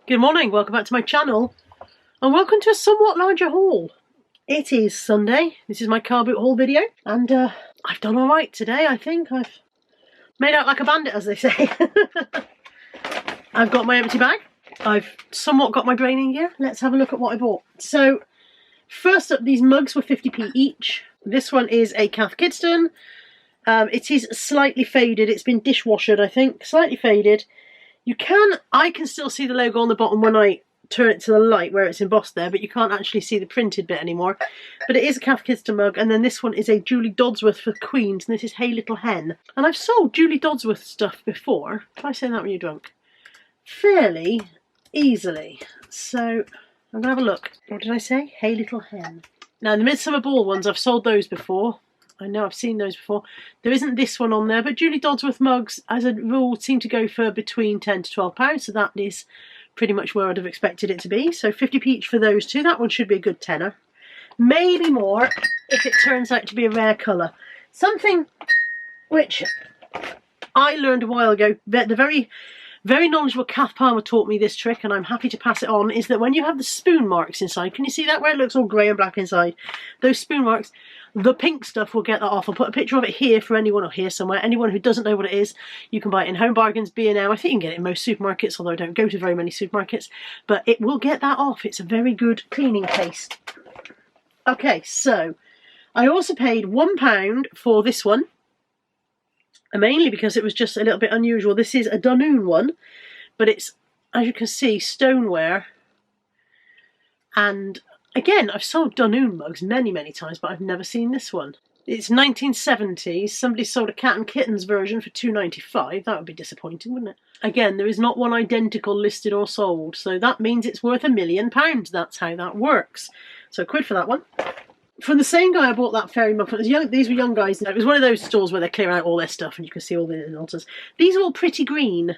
Good morning, welcome back to my channel and welcome to a somewhat larger haul. It is Sunday, this is my car boot haul video and I've done alright today. I think I've made out like a bandit, as they say. I've got my empty bag, I've somewhat got my brain in gear. Let's have a look at what I bought. So first up, these mugs were 50p each. This one is a Cath Kidston. It is slightly faded, it's been dishwashered I think, slightly faded. I can still see the logo on the bottom when I turn it to the light where it's embossed there, but you can't actually see the printed bit anymore. But it is a Cath Kidston mug, and then this one is a Julie Dodsworth for Queens, and this is Hey Little Hen. And I've sold Julie Dodsworth stuff before, try saying that when you're drunk, fairly easily. So I'm going to have a look. What did I say? Hey Little Hen. Now the Midsummer Ball ones, I've sold those before. I know I've seen those before. There isn't this one on there, but Julie Dodsworth mugs, as a rule, seem to go for between £10 to £12, so that is pretty much where I'd have expected it to be. So 50p each for those two. That one should be a good tenner. Maybe more if it turns out to be a rare colour. Something which I learned a while ago, the very knowledgeable Kath Palmer taught me this trick, and I'm happy to pass it on, is that when you have the spoon marks inside, can you see that where it looks all grey and black inside? Those spoon marks, the pink stuff will get that off. I'll put a picture of it here for anyone, or here somewhere. Anyone who doesn't know what it is, you can buy it in Home Bargains, B&M. I think you can get it in most supermarkets, although I don't go to very many supermarkets. But it will get that off. It's a very good cleaning paste. Okay, so I also paid £1 for this one. Mainly because it was just a little bit unusual. This is a Dunoon one, but it's, as you can see, stoneware. And again, I've sold Dunoon mugs many times, but I've never seen this one. It's 1970s. Somebody sold a Cat and Kittens version for £2.95. That would be disappointing, wouldn't it? Again, there is not one identical listed or sold, so that means it's worth £1 million. That's how that works. So £1 for that one. From the same guy I bought that fairy mug from. These were young guys. It was one of those stores where they clear out all their stuff and you can see all the nonsense. These are all pretty green.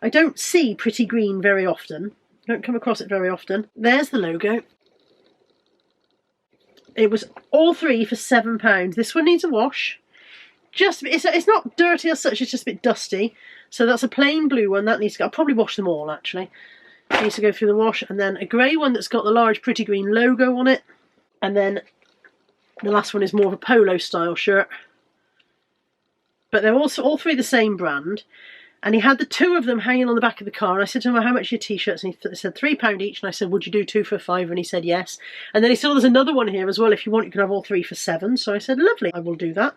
I don't see pretty green very often. Don't come across it very often. There's the logo. It was all three for £7. This one needs a wash. It's not dirty as such, it's just a bit dusty. So that's a plain blue one. That needs to go. I'll probably wash them all actually. It needs to go through the wash. And then a grey one that's got the large pretty green logo on it. And then the last one is more of a polo style shirt. But they're also all three the same brand. And he had the two of them hanging on the back of the car. And I said to him, well, how much are your t-shirts? And he said £3 each. And I said, would you do 2 for £5? And he said yes. And then he said, well, there's another one here as well. If you want, you can have all 3 for £7. So I said, lovely, I will do that.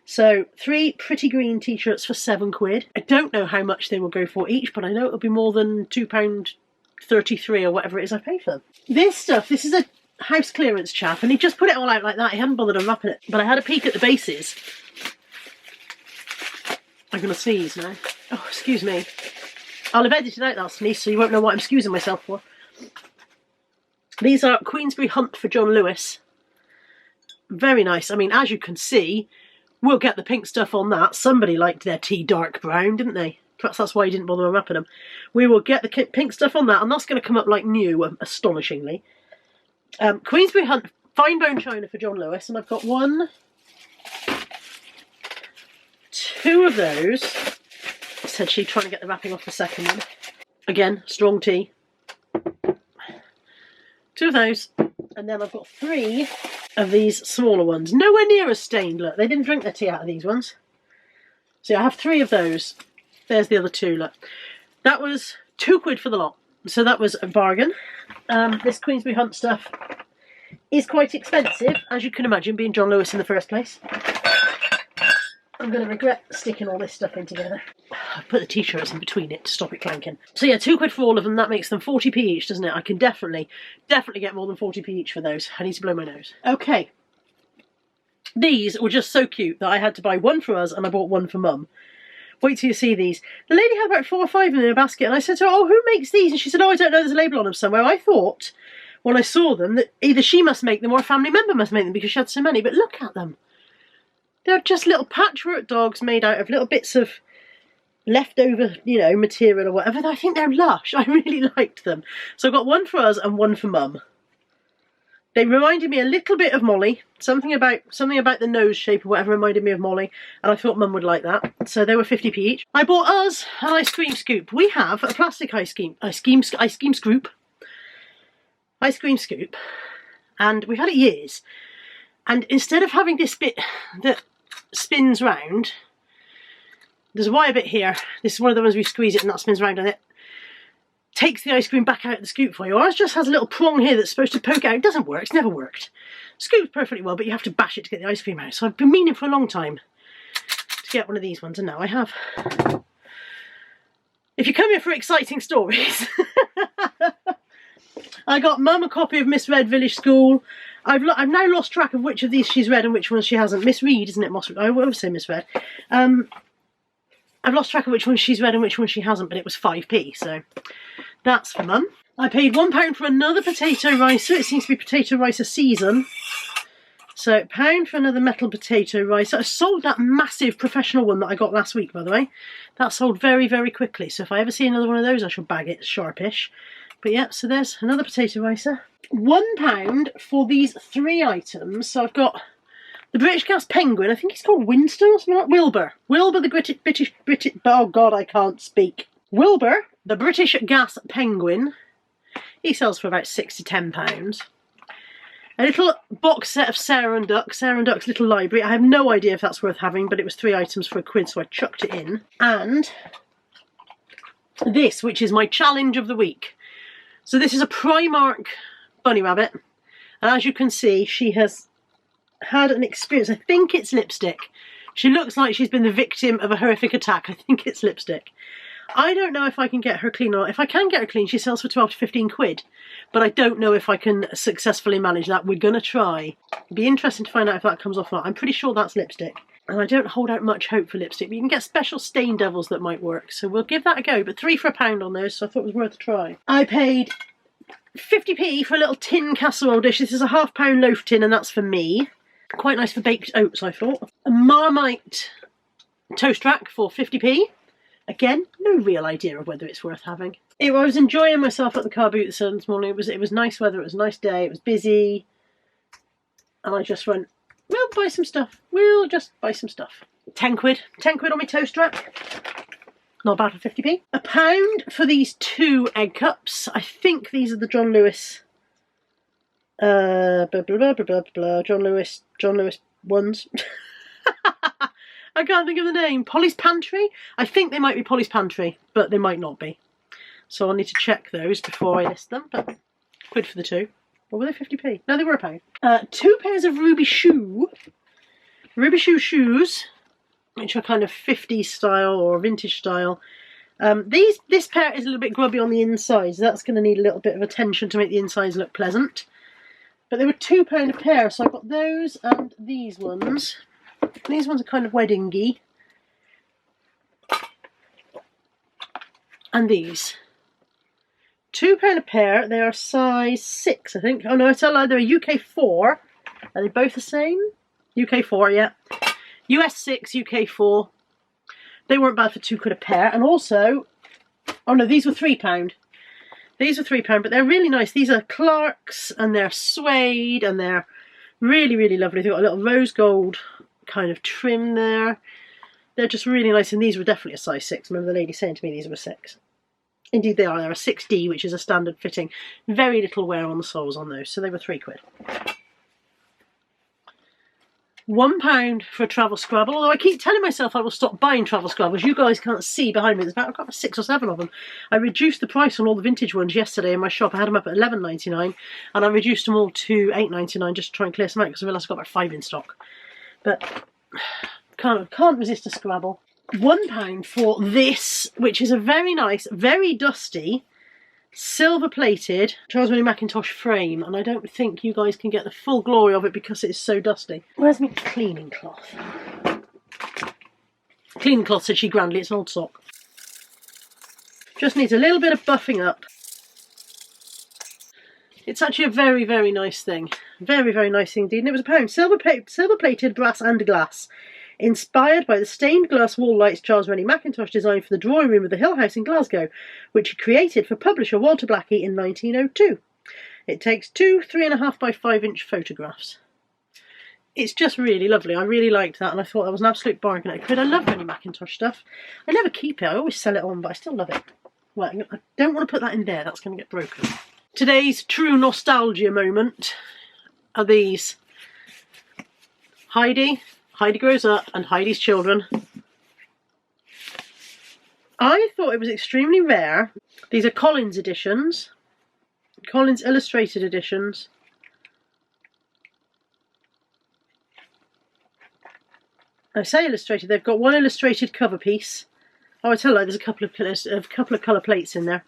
So 3 pretty green t-shirts for £7. I don't know how much they will go for each, but I know it'll be more than £2.33 or whatever it is I paid for them. This stuff, this is a house clearance chap, and he just put it all out like that. He hadn't bothered unwrapping it, but I had a peek at the bases. I'm gonna sneeze now. Oh, excuse me. I'll have edited out that sneeze so you won't know what I'm excusing myself for. These are Queensberry Hunt for John Lewis. Very nice. I mean, as you can see, we'll get the pink stuff on that. Somebody liked their tea dark brown, didn't they? Perhaps that's why he didn't bother unwrapping them. We will get the pink stuff on that, and that's going to come up like new, astonishingly. Queensberry Hunt fine bone china for John Lewis, and I've got 1, 2 of those, said she, trying to get the wrapping off the second one. Again, strong tea. 2 of those, and then I've got 3 of these smaller ones. Nowhere near as stained, look. They didn't drink their tea out of these ones. So I have 3 of those. There's the other 2, look. That was £2 for the lot. So that was a bargain. This Queensberry Hunt stuff is quite expensive, as you can imagine, being John Lewis in the first place. I'm going to regret sticking all this stuff in together. I put the t-shirts in between it to stop it clanking. So yeah, £2 for all of them. That makes them 40p each, doesn't it? I can definitely get more than 40p each for those. I need to blow my nose. Okay. These were just so cute that I had to buy 1 for us and I bought 1 for Mum. Wait till you see these. The lady had about 4 or 5 in a basket, and I said to her, oh, who makes these? And she said, oh, I don't know, there's a label on them somewhere. I thought, when I saw them, that either she must make them or a family member must make them because she had so many. But look at them. They're just little patchwork dogs made out of little bits of leftover, material or whatever. I think they're lush. I really liked them. So I got 1 for us and 1 for Mum. They reminded me a little bit of Molly. Something about the nose shape or whatever reminded me of Molly, and I thought Mum would like that. So they were 50p each. I bought us an ice cream scoop. We have a plastic ice cream scoop, and we've had it years. And instead of having this bit that spins round, there's a wire bit here. This is one of the ones we squeeze it and that spins round, and it takes the ice cream back out of the scoop for you. Ours just has a little prong here that's supposed to poke out. It doesn't work. It's never worked. Scoops perfectly well, but you have to bash it to get the ice cream out. So I've been meaning for a long time to get one of these ones, and now I have. If you come here for exciting stories, I got Mum a copy of Miss Red Village School. I've now lost track of which of these she's read and which ones she hasn't. Miss Reed, isn't it? I always say Miss Red. I've lost track of which one she's read and which one she hasn't, but it was 5p, so that's for Mum. I paid £1 for another potato ricer. It seems to be potato ricer season. So £1 for another metal potato ricer. I sold that massive professional one that I got last week, by the way. That sold very, very quickly. So if I ever see another one of those, I shall bag it sharpish. But yeah, so there's another potato ricer. £1 for these 3 items. So I've got the British Gas Penguin. I think he's called Winston or something like Wilbur. Wilbur the British, oh God, I can't speak. Wilbur, the British Gas Penguin. He sells for about £6 to £10. A little box set of Sarah and Duck's little library. I have no idea if that's worth having, but it was 3 items for £1, so I chucked it in. And this, which is my challenge of the week. So this is a Primark bunny rabbit. And as you can see, she has had an experience. I think it's lipstick. She looks like she's been the victim of a horrific attack. I think it's lipstick. I don't know if I can get her clean or not. If I can get her clean, she sells for 12 to 15 quid. But I don't know if I can successfully manage that. We're going to try. It'd be interesting to find out if that comes off or not. I'm pretty sure that's lipstick. And I don't hold out much hope for lipstick. But you can get special stain devils that might work. So we'll give that a go. But 3 for £1 on those, so I thought it was worth a try. I paid 50p for a little tin casserole dish. This is a £1/2 loaf tin, and that's for me. Quite nice for baked oats, I thought. A Marmite toast rack for 50p. Again, no real idea of whether it's worth having. I was enjoying myself at the car boot this morning. It was nice weather, it was a nice day, it was busy. And I just went, we'll buy some stuff. We'll just buy some stuff. 10 quid. 10 quid on my toast rack. Not bad for 50p. £1 for these 2 egg cups. I think these are the John Lewis. Blah, blah, blah, blah, blah, blah. John Lewis ones. I can't think of the name. Polly's Pantry? I think they might be Polly's Pantry, but they might not be. So I'll need to check those before I list them. But £1 for the 2. Or were they 50p? No, they were £1. 2 pairs of Ruby Shoe shoes, which are kind of 50s style or vintage style. This pair is a little bit grubby on the insides. That's going to need a little bit of attention to make the insides look pleasant. But they were £2 a pair, so I got those and these ones. These ones are kind of weddingy. And these. £2 a pair. They are size 6, I think. Oh no, I tell you, they're a UK 4. Are they both the same? UK 4, yeah. US 6, UK 4. They weren't bad for £2 a pair. And also, oh no, these were £3. These are £3, but they're really nice. These are Clark's, and they're suede, and they're really, really lovely. They've got a little rose gold kind of trim there. They're just really nice, and these were definitely a size 6. Remember the lady saying to me these were 6. Indeed they are. They're a 6D, which is a standard fitting. Very little wear on the soles on those, so they were £3. £1 for a travel scrabble, although I keep telling myself I will stop buying travel scrabbles. You guys can't see behind me. I've got 6 or 7 of them. I reduced the price on all the vintage ones yesterday in my shop. I had them up at $11.99, and I reduced them all to $8.99 just to try and clear some out because I realised I've got about 5 in stock. But can't resist a scrabble. £1 for this, which is a very nice, very dusty, silver-plated Charles William Mackintosh frame, and I don't think you guys can get the full glory of it because it is so dusty. Where's my cleaning cloth? Cleaning cloth, said she grandly. It's an old sock. Just needs a little bit of buffing up. It's actually a very, very nice thing. Very, very nice thing indeed. And it was £1. Silver-plated brass and glass. Inspired by the stained glass wall lights Charles Rennie Mackintosh designed for the drawing room of the Hill House in Glasgow, which he created for publisher Walter Blackie in 1902. It takes 2 3.5 by 5-inch photographs. It's just really lovely. I really liked that, and I thought that was an absolute bargain at a quid. I love any Macintosh stuff. I never keep it. I always sell it on, but I still love it. Well, I don't want to put that in there. That's going to get broken. Today's true nostalgia moment are these. Heidi Grows Up, and Heidi's Children. I thought it was extremely rare. These are Collins editions. Collins illustrated editions. I say illustrated, they've got one illustrated cover piece. Oh, I tell you, there's a couple of colour plates in there.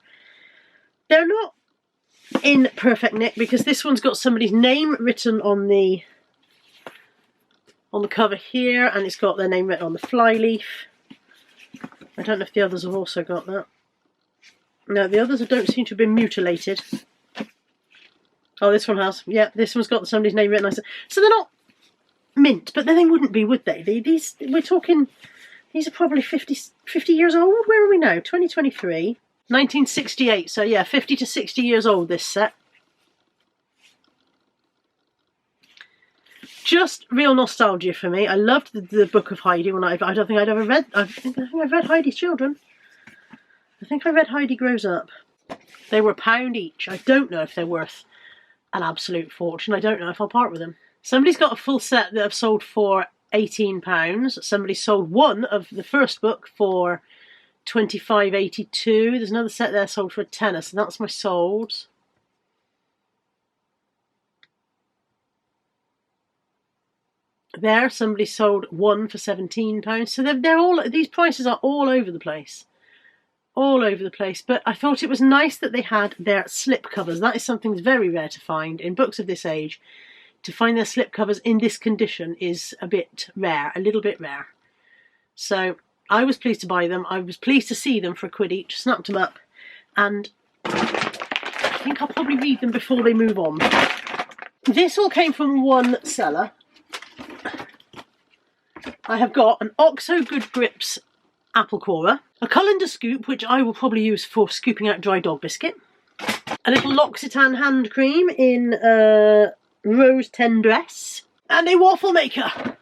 They're not in perfect nick because this one's got somebody's name written on the cover here, and it's got their name written on the flyleaf. I don't know if the others have also got that. No, the others don't seem to have been mutilated. Oh, this one has. Yeah, this one's got somebody's name written on it. So they're not mint, but then they wouldn't be, would they? These we're talking. These are probably 50 years old. Where are we now? 2023. 1968. So yeah, 50 to 60 years old, this set. Just real nostalgia for me. I loved the Book of Heidi when I don't think I'd ever read. I think I've read Heidi's Children. I think I read Heidi Grows Up. They were £1 each. I don't know if they're worth an absolute fortune. I don't know if I'll part with them. Somebody's got a full set that I've sold for £18. Somebody sold one of the first book for £25.82. There's another set there sold for a tenner, so that's my solds. There, somebody sold one for £17. So they're all, these prices are all over the place. All over the place. But I thought it was nice that they had their slip covers. That is something that's very rare to find in books of this age. To find their slip covers in this condition is a bit rare, a little bit rare. So I was pleased to buy them. I was pleased to see them for £1 each. Snapped them up, and I think I'll probably read them before they move on. This all came from one seller. I have got an Oxo Good Grips apple corer, a colander scoop, which I will probably use for scooping out dry dog biscuit, a little L'Occitane hand cream in Rose Tendresse, and a waffle maker.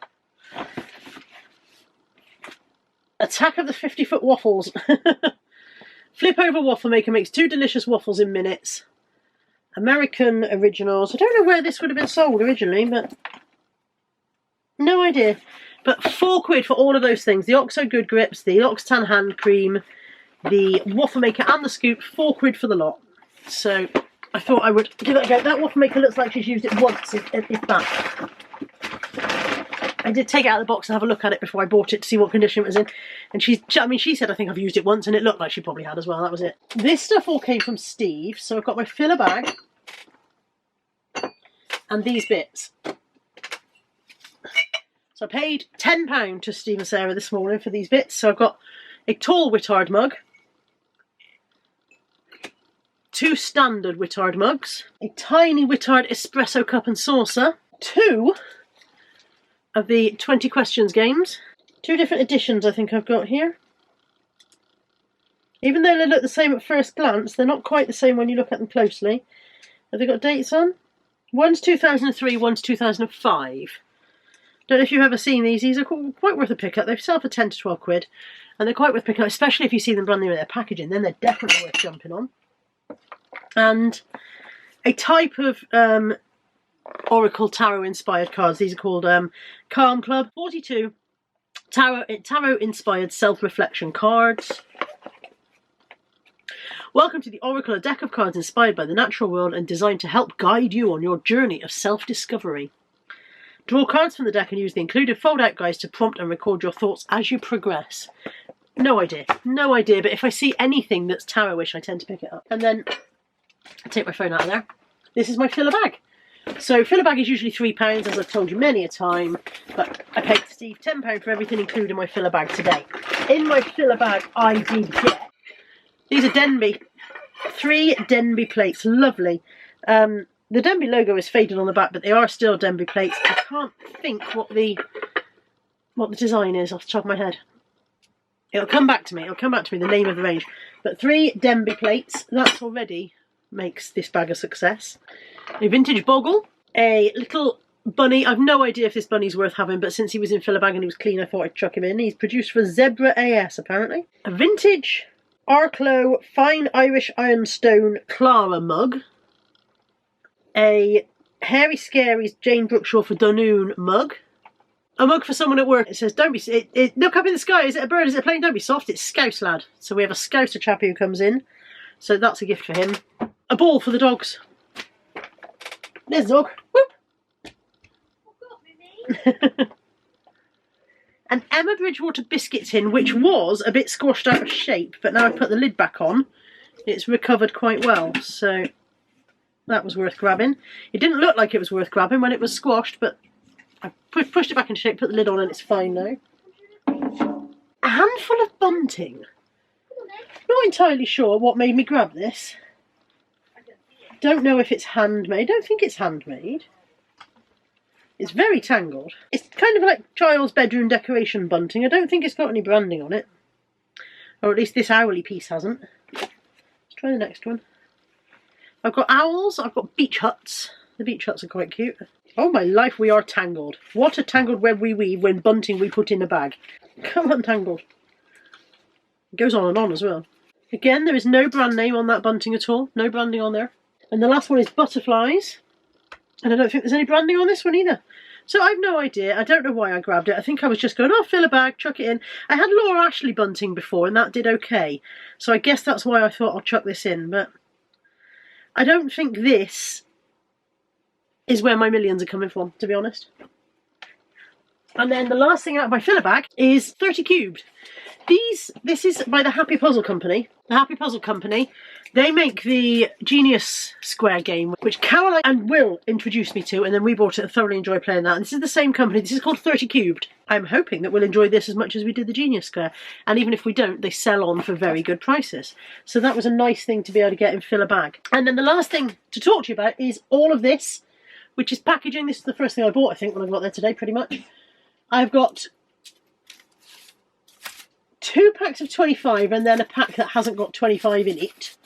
Attack of the 50-foot waffles. Flip over waffle maker makes 2 delicious waffles in minutes. American originals. I don't know where this would have been sold originally, but no idea. But £4 for all of those things. The Oxo Good Grips, the L'Occitane hand cream, the waffle maker and the scoop. £4 for the lot. So I thought I would give it a go. That waffle maker looks like she's used it once, if that. I did take it out of the box and have a look at it before I bought it to see what condition it was in. And she said, I think I've used it once, and it looked like she probably had as well. That was it. This stuff all came from Steve. So I've got my filler bag and these bits. So I paid £10 to Steve and Sarah this morning for these bits. So I've got a tall Wittard mug, 2 standard Wittard mugs, a tiny Wittard espresso cup and saucer, 2 of the 20 questions games, 2 different editions I think I've got here. Even though they look the same at first glance, they're not quite the same when you look at them closely. Have they got dates on? One's 2003, one's 2005. Don't know if you've ever seen these. These are quite worth a pick-up. They sell for 10 to 12 quid, and they're quite worth picking up, especially if you see them brand new in their packaging. Then they're definitely worth jumping on. And a type of Oracle Tarot-inspired cards. These are called Calm Club. 42 Tarot-inspired self-reflection cards. Welcome to the Oracle, a deck of cards inspired by the natural world and designed to help guide you on your journey of self-discovery. Draw cards from the deck and use the included fold-out guides to prompt and record your thoughts as you progress. No idea. No idea, but if I see anything that's tarot-ish, I tend to pick it up. And then I take my phone out of there. This is my filler bag. So filler bag is usually £3, as I've told you many a time, but I paid Steve £10 for everything, including my filler bag today. In my filler bag, I did get these are Denby. 3 Denby plates. Lovely. The Denby logo is faded on the back, but they are still Denby plates. I can't think what the design is off the top of my head. It'll come back to me. It'll come back to me, the name of the range. But 3 Denby plates. That's already makes this bag a success. A vintage boggle, a little bunny. I've no idea if this bunny's worth having, but since he was in filler bag and he was clean, I thought I'd chuck him in. He's produced for Zebra AS, apparently. A vintage Arklow Fine Irish Ironstone Clara mug. A Hairy Scary's Jane Brookshaw for Dunoon mug. A mug for someone at work. It says, "Don't be... look up in the sky. Is it a bird? Is it a plane? Don't be soft. It's Scouse lad." So we have a Scouser chappie who comes in. So that's a gift for him. A ball for the dogs. There's the dog. Whoop. An Emma Bridgewater biscuit tin, which was a bit squashed out of shape, but now I've put the lid back on, it's recovered quite well. So that was worth grabbing. It didn't look like it was worth grabbing when it was squashed, but I pushed it back into shape, put the lid on, and it's fine now. A handful of bunting. Not entirely sure what made me grab this. Don't know if it's handmade. Don't think it's handmade. It's very tangled. It's kind of like child's bedroom decoration bunting. I don't think it's got any branding on it. Or at least this owly piece hasn't. Let's try the next one. I've got owls. I've got beach huts. The beach huts are quite cute. Oh my life, we are tangled. What a tangled web we weave when bunting we put in a bag. Come on, tangled. It goes on and on as well. Again, there is no brand name on that bunting at all. No branding on there. And the last one is butterflies. And I don't think there's any branding on this one either. So I've no idea. I don't know why I grabbed it. I think I was just going, oh, fill a bag, chuck it in. I had Laura Ashley bunting before and that did okay. So I guess that's why I thought I'll chuck this in. But I don't think this is where my millions are coming from, to be honest. And then the last thing out of my filler bag is 30 cubed. This is by the Happy Puzzle Company. The Happy Puzzle Company, they make the Genius Square game, which Caroline and Will introduced me to, and then we bought it and thoroughly enjoyed playing that. And this is the same company. This is called 30 Cubed. I'm hoping that we'll enjoy this as much as we did the Genius Square. And even if we don't, they sell on for very good prices. So that was a nice thing to be able to get in filler bag. And then the last thing to talk to you about is all of this, which is packaging. This is the first thing I bought, I think, when I got there today, pretty much. I've got 2 packs of 25 and then a pack that hasn't got 25 in it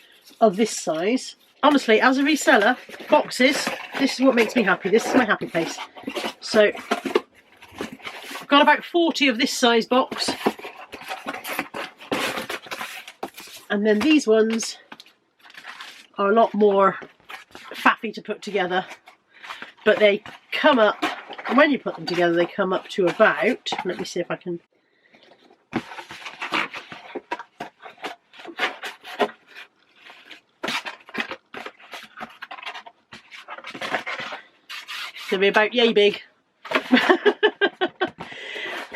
of this size. Honestly, as a reseller, boxes, this is what makes me happy. This is my happy place. So I've got about 40 of this size box. And then these ones are a lot more faffy to put together. But they come up, and when you put them together, they come up to about, let me see if I can... They'll be about yay big.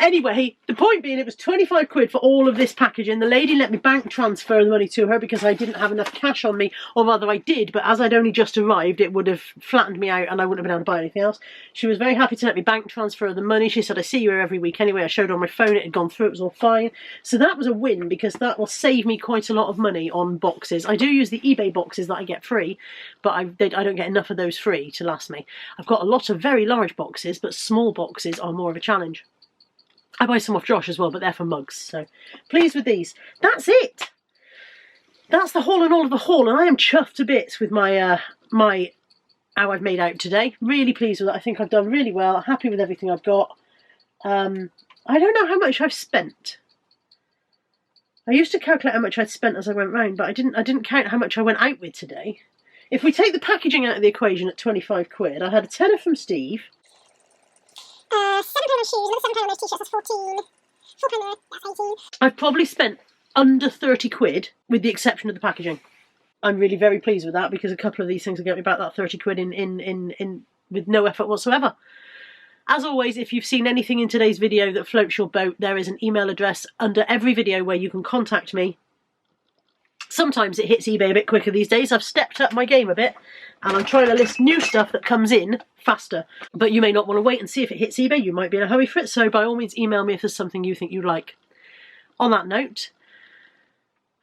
Anyway, the point being, it was 25 quid for all of this packaging. The lady let me bank transfer the money to her because I didn't have enough cash on me, or rather I did, but as I'd only just arrived, it would have flattened me out and I wouldn't have been able to buy anything else. She was very happy to let me bank transfer the money. She said, I see you here every week anyway. I showed her on my phone, it had gone through, it was all fine. So that was a win because that will save me quite a lot of money on boxes. I do use the eBay boxes that I get free, but I don't get enough of those free to last me. I've got a lot of very large boxes, but small boxes are more of a challenge. I buy some off Josh as well, but they're for mugs, so pleased with these. That's it. That's the haul and all of the haul, and I am chuffed to bits with my how I've made out today. Really pleased with it. I think I've done really well. Happy with everything I've got. I don't know how much I've spent. I used to calculate how much I'd spent as I went round, but I didn't count how much I went out with today. If we take the packaging out of the equation at 25 quid, I had a tenner from Steve. £7 on shoes, another £7 on those t-shirts, that's 14. £4 that's 18. I've probably spent under 30 quid with the exception of the packaging. I'm really very pleased with that because a couple of these things will get me about that 30 quid in with no effort whatsoever. As always, if you've seen anything in today's video that floats your boat, there is an email address under every video where you can contact me. Sometimes it hits eBay a bit quicker these days. I've stepped up my game a bit and I'm trying to list new stuff that comes in faster. But you may not want to wait and see if it hits eBay. You might be in a hurry for it. So by all means, email me if there's something you think you'd like. On that note,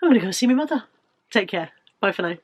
I'm going to go see my mother. Take care. Bye for now.